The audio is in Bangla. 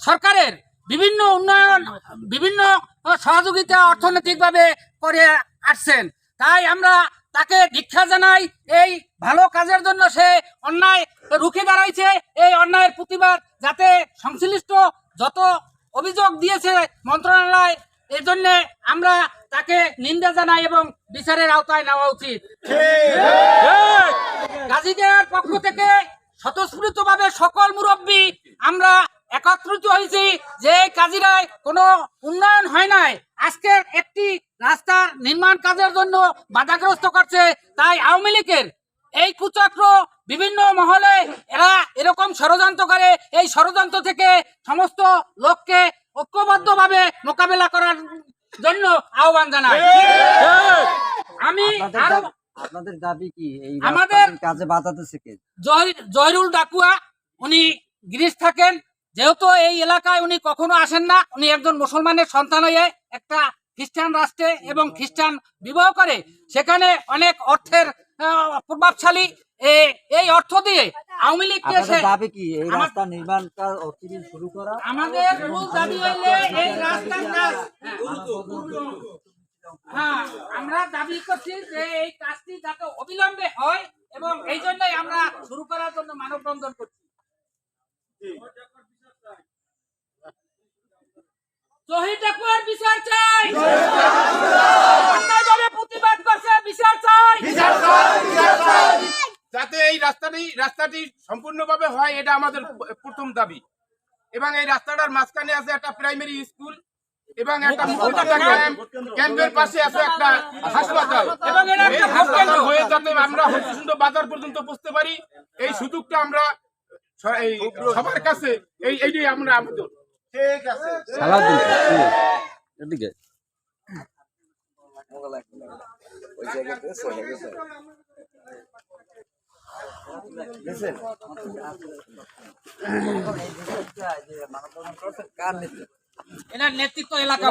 সরকারের বিভিন্ন উন্নয়ন, বিভিন্ন সহযোগিতা অর্থনৈতিকভাবে করে আসছেন। তাই আমরা তাকে দীক্ষা জানাই। এই ভালো কাজের জন্য সে অন্যায় রুখে দাঁড়াইছে। এই অন্যায়ের প্রতিবাদ যাতে সংশ্লিষ্ট যত অভিযোগ দিয়েছে মন্ত্রণালয়, এর জন্য আমরা তাকে নিন্দা জানাই এবং বিচারের আওতায় নেওয়া উচিত। গাজীদের পক্ষ থেকে স্বতঃস্ফূর্তভাবে সকল মুরব্বী আমরা একত্রিত হয়েছি যে কাজিরায় কোনো উন্নয়ন হয় নাই, আজকের একটি রাস্তার নির্মাণ কাজের জন্য বাধাগ্রস্ত করছে। তাই আওয়ামী লীগের এই কুচক্র বিভিন্ন মহলে এরা এরকম ষড়যন্ত্র করে। এই ষড়যন্ত্র থেকে সমস্ত লোককে ঐক্যবদ্ধভাবে মোকাবেলা করার জন্য আহ্বান জানাই। আমি আরো আপনাদের দাবি কি? এই আমাদের কাজে বাধা দিচ্ছে কে? জহিরুল ডাকুয়া, উনি গ্রিস থাকেন। যেহেতু এই এলাকায় উনি কখনো আসেন না, উনি একজন মুসলমানের সন্তান হয়ে একটা খ্রিস্টান রাষ্ট্রে এবং খ্রিস্টান বিবাহ করে, সেখানে অনেক অর্থের প্রভাবশালী। এই অর্থ দিয়ে আওয়ামী লীগকে দাবি কি এই রাস্তা নির্মাণ কাজ অচিরেই শুরু করা? আমাদের মূল দাবি হইলে এই রাস্তার কাজ, হ্যাঁ, আমরা দাবি করছি যে এই কাজটি যাতে অবিলম্বে হয় এবং এই জন্যই আমরা শুরু করার জন্য মানববন্ধন করছি। শহীদ ডাকুয়ার বিচার চাই, অন্যায়ভাবে প্রতিবাদ করছে, বিচার চাই। যাতে এই রাস্তাটি সম্পূর্ণভাবে হয়, এটা আমাদের প্রথম দাবি। এবং এই রাস্তাটার মাঝখানে আছে একটা প্রাইমারি স্কুল এবং একটা ক্যাম্পের পাশে আছে একটা হাসপাতাল এবং হয়ে যাতে আমরা হরিচন্দ্র বাজার পর্যন্ত পৌঁছতে পারি, এই সুযোগটা আমরা সবার কাছে এইটাই আমরা আবেদন। ঠিক আছে, এদিকে এনার নেতৃত্ব এলাকা